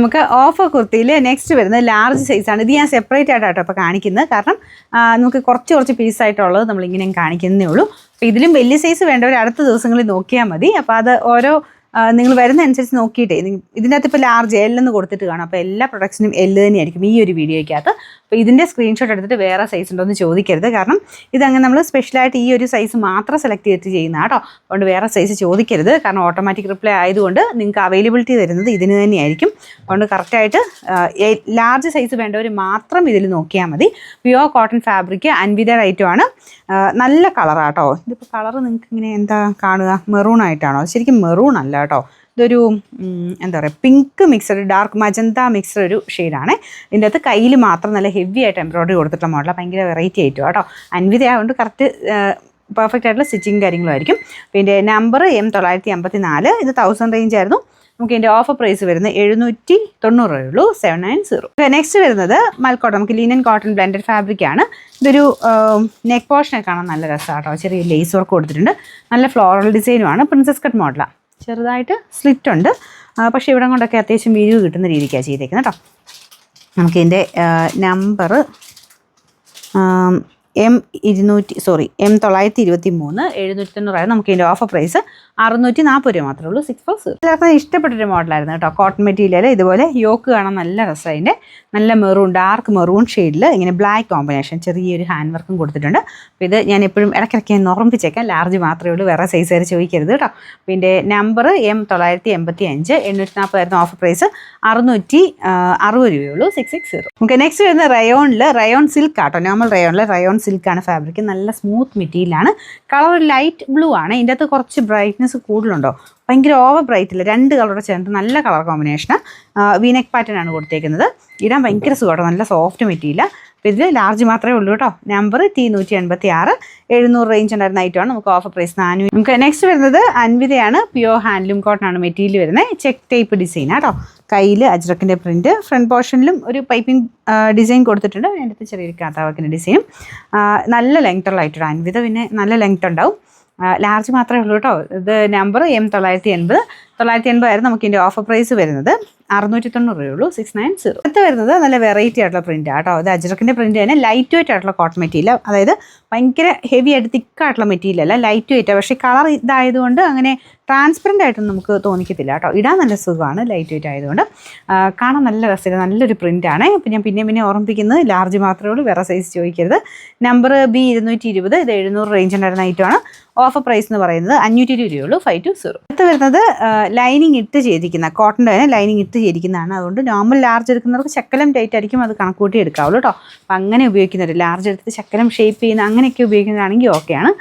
നമുക്ക് offer കുർത്തിയിൽ next വരുന്നത് large സൈസാണ്. ഇത് ഞാൻ സെപ്പറേറ്റ് ആയിട്ടാട്ടോ ഇപ്പോൾ കാണിക്കുന്നത്. കാരണം നമുക്ക് കുറച്ച് പീസായിട്ടുള്ളത് നമ്മളിങ്ങനെ കാണിക്കുന്നേ ഉള്ളൂ. അപ്പോൾ ഇതിലും വലിയ സൈസ് വേണ്ടവർ അടുത്ത ദിവസങ്ങളിൽ നോക്കിയാൽ മതി. അപ്പോൾ അത് ഓരോ നിങ്ങൾ വരുന്ന അനുസരിച്ച് നോക്കിയിട്ടേ ഇതിൻ്റെ അകത്ത് ഇപ്പോൾ ലാർജ് എൽ എന്ന് കൊടുത്തിട്ട് കാണാം. അപ്പോൾ എല്ലാ പ്രൊഡക്ട്സിനും എൽ തന്നെയായിരിക്കും ഈ ഒരു വീഡിയോയ്ക്കകത്ത്. അപ്പോൾ ഇതിൻ്റെ സ്ക്രീൻഷോട്ട് എടുത്തിട്ട് വേറെ സൈസ് ഉണ്ടോ എന്ന് ചോദിക്കരുത്. കാരണം ഇതങ്ങനെ നമ്മൾ സ്പെഷ്യലായിട്ട് ഈ ഒരു സൈസ് മാത്രം സെലക്ട് ചെയ്തിട്ട് ചെയ്യുന്ന കേട്ടോ. അതുകൊണ്ട് വേറെ സൈസ് ചോദിക്കരുത്. കാരണം ഓട്ടോമാറ്റിക് റിപ്ലൈ ആയതുകൊണ്ട് നിങ്ങൾക്ക് അവൈലബിലിറ്റി തരുന്നത് ഇതിന് തന്നെയായിരിക്കും. അതുകൊണ്ട് കറക്റ്റായിട്ട് ലാർജ് സൈസ് വേണ്ടവർ മാത്രം ഇതിൽ നോക്കിയാൽ മതി. പ്യുവർ കോട്ടൺ ഫാബ്രിക് അൻവിതയുടെ ഐറ്റമാണ്. നല്ല കളറാട്ടോ. ഇതിപ്പോൾ കളറ് നിങ്ങൾക്ക് ഇങ്ങനെ എന്താ കാണുക, മെറൂൺ ആയിട്ടാണോ? ശരിക്കും മെറൂൺ അല്ല കേട്ടോ. ഇതൊരു എന്താ പറയുക, pink mixed dark magenta mixed ഒരു ഷെയ്ഡാണ്. ഇതിൻ്റെ അകത്ത് കയ്യിൽ മാത്രം നല്ല ഹെവി ആയിട്ട് എംബ്രോയ്ഡറി കൊടുത്തിട്ടുള്ള മോഡലാണ്. ഭയങ്കര വെറൈറ്റി ആയിട്ടും കേട്ടോ. അൻവിത ആയതുകൊണ്ട് കറക്റ്റ് പെർഫെക്റ്റ് ആയിട്ടുള്ള സ്റ്റിച്ചിങ് കാര്യങ്ങളും ആയിരിക്കും. പിന്നെ നമ്പർ M954. ഇത് 1000 റേഞ്ച് ആയിരുന്നു. നമുക്ക് ഇതിൻ്റെ ഓഫർ പ്രൈസ് വരുന്നത് 790 രൂപയുള്ളൂ, 790. നെക്സ്റ്റ് വരുന്നത് മൽക്കോട്ടൺ. നമുക്ക് ലിനൻ കോട്ടൺ ബ്ലെൻഡഡ് ഫാബ്രിക് ആണ്. ഇതൊരു നെക്ക് പോർഷനൊക്കെ കാണാൻ നല്ല രസമാണ് കേട്ടോ. ചെറിയ ലേസ് വർക്ക് കൊടുത്തിട്ടുണ്ട്. നല്ല ഫ്ലോറൽ ഡിസൈനുമാണ്. പ്രിൻസസ് കട്ട് മോഡലാണ്. ചെറുതായിട്ട് സ്ലിറ്റ് ഉണ്ട്. പക്ഷേ ഇവിടെ കൊണ്ടൊക്കെ അത്യാവശ്യം വീഡിയോ കിട്ടുന്ന രീതിക്കാണ് ചെയ്തേക്കുന്നത് കേട്ടോ. നമുക്കിതിൻ്റെ നമ്പർ M923 790. നമുക്ക് ഇതിൻ്റെ ഓഫർ പ്രൈസ് 640 രൂപ മാത്രമേ ഉള്ളൂ, 640. എല്ലാവർക്കും ഇഷ്ടപ്പെട്ടൊരു മോഡലായിരുന്നു കേട്ടോ. കോട്ടൺ മെറ്റീരിയൽ ഇതുപോലെ യോക്ക് കാണാൻ നല്ല രസം. അതിൻ്റെ നല്ല മെറൂൺ, ഡാർക്ക് മെറൂൺ ഷെയ്ഡിൽ ഇങ്ങനെ ബ്ലാക്ക് കോമ്പിനേഷൻ ചെറിയൊരു ഹാൻഡ് വർക്കും കൊടുത്തിട്ടുണ്ട്. അപ്പോൾ ഇത് ഞാൻ എപ്പോഴും ഇടയ്ക്കിടയ്ക്ക് ഓർമ്മിപ്പിച്ചേക്കാം. ലാർജ് മാത്രമേ ഉള്ളൂ, വേറെ സൈസ് വരെ ചോദിക്കരുത് കേട്ടോ. പിന്നെ നമ്പർ M985. 840 ആയിരുന്നു ഓഫർ പ്രൈസ്, 660 രൂപയുള്ളൂ, 660. നമുക്ക് നെക്സ്റ്റ് വരുന്ന റയോൺ സിൽക്ക് ആട്ടോ. നോർമൽ റയോൺ സിൽക്കാണ് ഫാബ്രിക്. നല്ല സ്മൂത്ത് മെറ്റീരിയലാണ്. കളർ ലൈറ്റ് ബ്ലൂ ആണ്. ഇതിൻ്റെ അകത്ത് കുറച്ച് ബ്രൈറ്റ്നെസ് കൂടുതലുണ്ടോ, ഭയങ്കര ഓവർ ബ്രൈറ്റ് ഇല്ല. 2 കളറോടെ ചേർന്ന് നല്ല കളർ കോമ്പിനേഷനാണ്. വീനെക്ക് പാറ്റേൺ ആണ് കൊടുത്തേക്കുന്നത്. ഇടാൻ ഭയങ്കര സുഖമാട്ടോ. നല്ല സോഫ്റ്റ് മെറ്റീരിയൽ. അപ്പോൾ ഇതിൽ ലാർജ് മാത്രമേ ഉള്ളൂ കേട്ടോ. Number T186. 700 റേഞ്ച് ഉണ്ടായിരുന്ന ഐറ്റമാണ്. നമുക്ക് ഓഫർ പ്രൈസ് 400. നമുക്ക് നെക്സ്റ്റ് വരുന്നത് അൻവിതയാണ്. പ്യുവർ ഹാൻഡ്ലൂം കോട്ടൺ ആണ് മെറ്റീരിയൽ വരുന്നത്. ചെക്ക് ടൈപ്പ് ഡിസൈൻ കേട്ടോ. കയ്യിൽ അജ്രക്കിൻ്റെ പ്രിൻറ്റ്, ഫ്രണ്ട് പോർഷനിലും ഒരു പൈപ്പിംഗ് ഡിസൈൻ കൊടുത്തിട്ടുണ്ട്. അതിൻ്റെ അടുത്ത് ചെറിയൊരു കാത്താവാക്കിൻ്റെ ഡിസൈനും. നല്ല ലെങ്ത് ഉള്ള ഐറ്റമാണ്. അൻവിത പിന്നെ നല്ല ലെങ്ത് ഉണ്ടാവും. ലാർജ് മാത്രമേ ഉള്ളൂ കേട്ടോ. ഇത് നമ്പർ M980. 980 ആയിരുന്നു നമുക്ക് ഇതിൻ്റെ ഓഫർ പ്രൈസ് വരുന്നത്. 690 രൂപയുള്ളൂ, 690. അടുത്ത് വരുന്നത് നല്ല വെറൈറ്റി ആയിട്ടുള്ള പ്രിൻ്റ് ആട്ടോ. അത് അജ്രക്കിൻ്റെ പ്രിൻ്റ് തന്നെ ലൈറ്റ് വെയിറ്റ് ആയിട്ടുള്ള കോട്ടൺ മെറ്റീരിയൽ. അതായത് ഭയങ്കര ഹെവി ആയിട്ട് തിക്കായിട്ടുള്ള മെറ്റീരിയൽ അല്ല, ലൈറ്റ് വെയിറ്റാണ്. പക്ഷേ കളർ ഇതായതുകൊണ്ട് അങ്ങനെ ട്രാൻസ്പെറൻ്റ് ആയിട്ടൊന്നും നമുക്ക് തോന്നിക്കത്തില്ല കേട്ടോ. ഇടാൻ നല്ല സുഖമാണ്, ലൈറ്റ് വെയിറ്റ് ആയതുകൊണ്ട്. കാണാൻ നല്ല രസമില്ല, നല്ലൊരു പ്രിൻ്റാണ്. ഇപ്പം ഞാൻ പിന്നെ ഓർമ്മിപ്പിക്കുന്നത് ലാർജ് മാത്രമേ ഉള്ളൂ, വേറെ സൈസ് ചോദിക്കരുത്. Number B220. ഇത് 700 റേഞ്ച് ഉണ്ടായിരുന്ന ഐറ്റമാണ്. ഓഫർ പ്രൈസ് എന്ന് പറയുന്നത് 520 രൂപയുള്ളൂ, 520. അടുത്ത് വരുന്നത് ലൈനിങ് ഇട്ട് ചെയ്തിരിക്കുന്ന കോട്ടൻ്റെ തന്നെ ലൈനിങ് ഇട്ട് ചെയ്തിരിക്കുന്നതാണ്. അതുകൊണ്ട് നോർമൽ ലാർജ് എടുക്കുന്നവർക്ക് ശക്കലം ടൈറ്റ് ആയിരിക്കും, അത് കണക്കൂട്ടി എടുക്കാവുള്ളൂ കേട്ടോ. അപ്പം അങ്ങനെ ഉപയോഗിക്കുന്നവർ ലാർജ് എടുത്ത് ശക്കലം ഷേപ്പ് ചെയ്യുന്ന അങ്ങനെയൊക്കെ ഉപയോഗിക്കുന്നതാണെങ്കിൽ ഓക്കെയാണ്.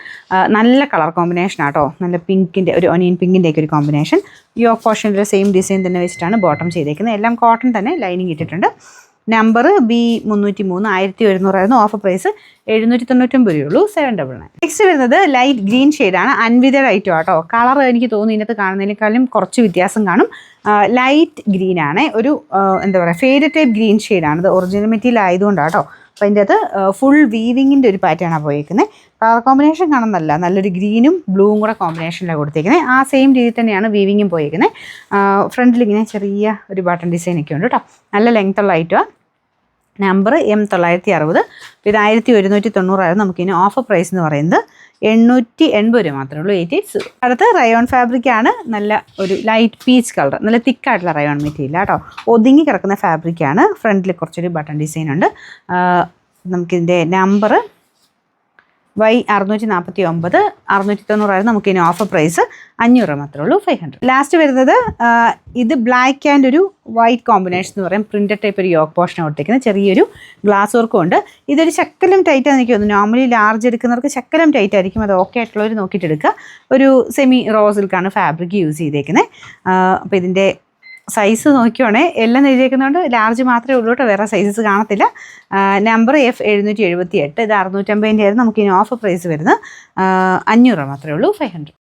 നല്ല കളർ കോമ്പിനേഷൻ ആട്ടോ. നല്ല പിങ്കിൻ്റെ ഒരു ഒനിയൻ പിങ്കിൻ്റെ ഒക്കെ ഒരു കോമ്പിനേഷൻ. യോക്ക് പോർഷനിലെ സെയിം ഡിസൈൻ തന്നെ വെച്ചിട്ടാണ് ബോട്ടം ചെയ്തേക്കുന്നത്. എല്ലാം കോട്ടൺ തന്നെ ലൈനിങ് ഇട്ടിട്ടുണ്ട്. Number B303. 1100 ആയിരുന്നു. ഓഫർ പ്രൈസ് 799 രൂപയുള്ളൂ, 799. നെക്സ്റ്റ് വരുന്നത് ലൈറ്റ് ഗ്രീൻ ഷെയ്ഡാണ്. അൻവിതയുടെ ഐറ്റം ആട്ടോ. കളർ എനിക്ക് തോന്നുന്നു ഇതിനകത്ത് കാണുന്നതിനേക്കാളും കുറച്ച് വ്യത്യാസം കാണും. ലൈറ്റ് ഗ്രീൻ ആണ്. ഒരു എന്താ പറയുക, ഫേഡ് ടൈപ്പ് ഗ്രീൻ ഷെയ്ഡാണ്. ഇത് ഒറിജിനൽ മെറ്റീരിയൽ ആയതുകൊണ്ടാട്ടോ. അപ്പോൾ അതിൻ്റെ അത് ഫുൾ വീവിങ്ങിൻ്റെ ഒരു പാറ്റേണാണ് പോയേക്കുന്നത്. കളർ കോമ്പിനേഷൻ കാണുന്നതല്ല, നല്ലൊരു ഗ്രീനും ബ്ലൂവും കൂടെ കോമ്പിനേഷനിലാണ് കൊടുത്തേക്കുന്നത്. ആ സെയിം രീതിയിൽ തന്നെയാണ് വീവിങ്ങും പോയേക്കുന്നത്. ഫ്രണ്ടിൽ ഇങ്ങനെ ചെറിയ ഒരു ബട്ടൺ ഡിസൈനൊക്കെ ഉണ്ട് കേട്ടോ. നല്ല ലെങ്ത് ഉള്ള ഐറ്റമാണ്. Number M960. ഇത് 1190 ആയിരുന്നു. നമുക്കിനി ഓഫർ പ്രൈസ് എന്ന് പറയുന്നത് 880 രൂപ മാത്രമേ ഉള്ളൂ, 880. അടുത്ത് റയോൺ ഫാബ്രിക് ആണ്. നല്ല ഒരു ലൈറ്റ് പീച്ച് കളർ, നല്ല തിക്കായിട്ടുള്ള റയോൺ മെറ്റീരിയൽ കേട്ടോ. ഒതുങ്ങി കിടക്കുന്ന ഫാബ്രിക്കാണ്. ഫ്രണ്ടിൽ കുറച്ചൊരു ബട്ടൺ ഡിസൈൻ ഉണ്ട്. നമുക്കിതിൻ്റെ നമ്പർ Y649. 690 ആയിരുന്നു. നമുക്കിനി ഓഫർ പ്രൈസ് 500 രൂപ മാത്രമേ ഉള്ളൂ, 500. ലാസ്റ്റ് വരുന്നത് ഇത് ബ്ലാക്ക് ആൻഡ് ഒരു വൈറ്റ് കോമ്പിനേഷൻ എന്ന് പറയും. പ്രിൻ്റഡ് ടൈപ്പ് ഒരു യോക്ക് പോർഷൻ കൊടുത്തേക്കുന്നത്. ചെറിയൊരു ഗ്ലാസ് വർക്കും ഉണ്ട്. ഇതൊരു ശക്കലം ടൈറ്റ് ആണെന്ന് എനിക്ക് തോന്നുന്നു. നോർമലി ലാർജ് എടുക്കുന്നവർക്ക് ശക്കലം ടൈറ്റ് ആയിരിക്കും. അത് ഓക്കെ ആയിട്ടുള്ളവർ നോക്കിയിട്ട് എടുക്കുക. ഒരു സെമി റോ സിൽക്കാണ് ഫാബ്രിക് യൂസ് ചെയ്തേക്കുന്നത്. അപ്പോൾ ഇതിൻ്റെ സൈസ് നോക്കിയോണേ, എല്ലാം എഴുതിയേക്കുന്നതുകൊണ്ട് ലാർജ് മാത്രമേ ഉള്ളൂ കേട്ടോ, വേറെ സൈസസ് കാണത്തില്ല. Number F778. ഇത് 650 ആയിരുന്നു. നമുക്കിനി ഓഫർ പ്രൈസ് വരുന്നത് 500 രൂപ മാത്രമേ ഉള്ളൂ, 500.